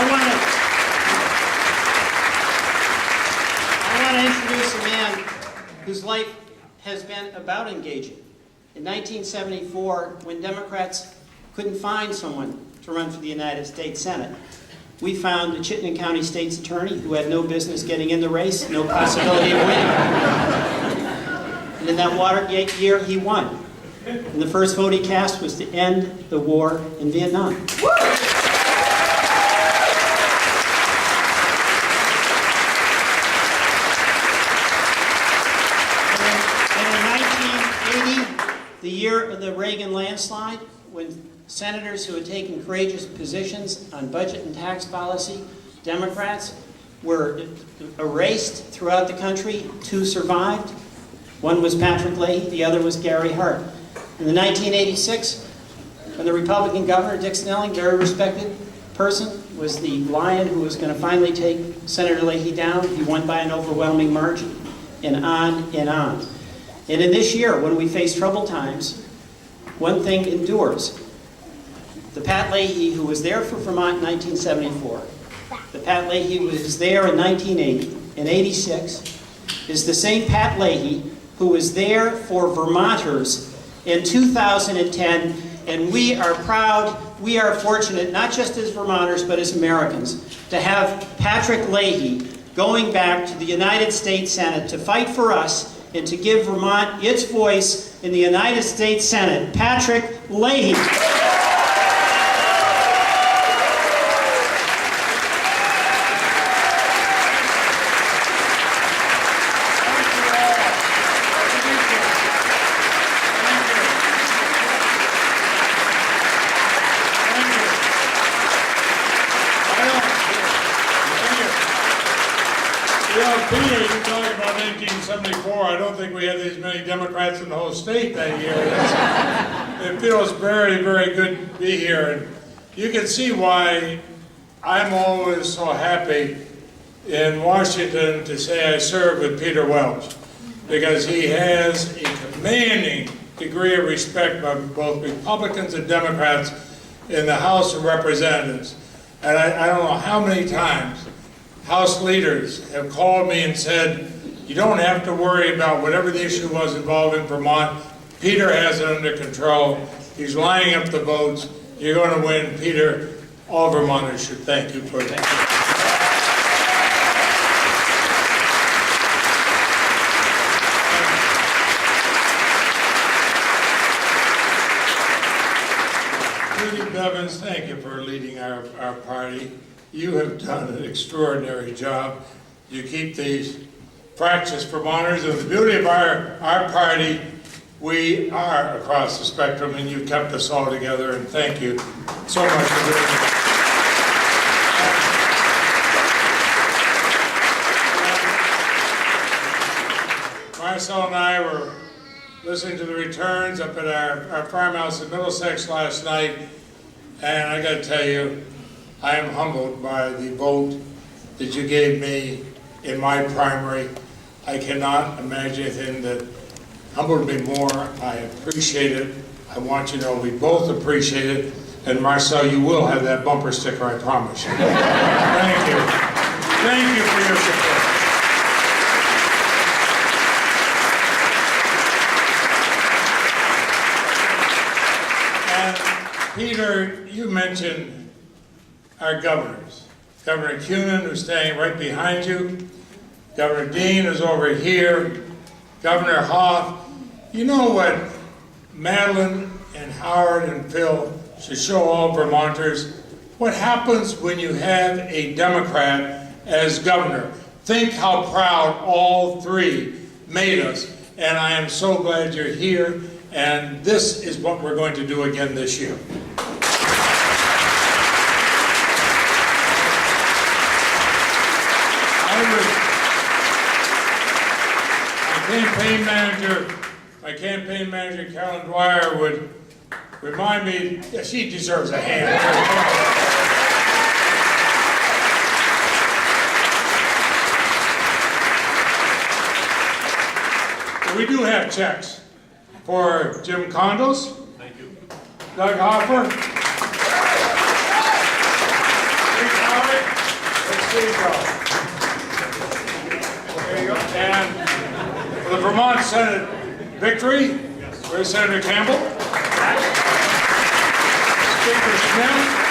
I want to introduce a man whose life has been about engaging. In 1974, when Democrats couldn't find someone to run for the United States Senate, we found a Chittenden County State's Attorney who had no business getting in the race, no possibility of winning. And in that Watergate year, he won. And the first vote he cast was to end the war in Vietnam. And in 1980, the year of the Reagan landslide, when senators who had taken courageous positions on budget and tax policy, Democrats, were erased throughout the country. Two survived. One was Patrick Leahy, the other was Gary Hart. In the 1986, when the Republican governor, Dick Snelling, very respected person, was the lion who was going to finally take Senator Leahy down, he won by an overwhelming margin, and on and on. And in this year, when we face troubled times, one thing endures. The Pat Leahy who was there for Vermont in 1974, the Pat Leahy who was there in 1980 and 86, is the same Pat Leahy who was there for Vermonters in 2010, and we are proud, we are fortunate, not just as Vermonters, but as Americans, to have Patrick Leahy going back to the United States Senate to fight for us and to give Vermont its voice in the United States Senate. Patrick Leahy. Peter, you talking about 1974. I don't think we had these many Democrats in the whole state that year. It feels very, very good to be here. And you can see why I'm always so happy in Washington to say I served with Peter Welch, because he has a commanding degree of respect by both Republicans and Democrats in the House of Representatives. And I don't know how many times House leaders have called me and said, you don't have to worry about whatever the issue was involving Vermont. Peter has it under control. He's lining up the votes. You're going to win. Peter, all Vermonters should thank you for that. Judy Bevins, thank you for leading our party. You have done an extraordinary job. You keep these fractious Vermonters, and the beauty of our party, we are across the spectrum, and you've kept us all together, and thank you so much for doing it. Marcel and I were listening to the returns up at our farmhouse in Middlesex last night, and I got to tell you, I am humbled by the vote that you gave me in my primary. I cannot imagine anything that humbled me more. I appreciate it. I want you to know we both appreciate it. And Marcel, you will have that bumper sticker, I promise you. Thank you. Thank you for your support. And Peter, you mentioned our governors. Governor Cunin, who's standing right behind you. Governor Dean is over here. Governor Hoff. You know what Madeline and Howard and Phil should show all Vermonters? What happens when you have a Democrat as governor? Think how proud all three made us. And I am so glad you're here. And this is what we're going to do again this year. My campaign manager, Carolyn Dwyer, would remind me, yeah, she deserves a hand. But we do have checks for Jim Condos. Thank you. Doug Hopper. $3,000 right, let's see you go. There you go. And for the Vermont Senate victory, where's Senator Campbell? Speaker Smith.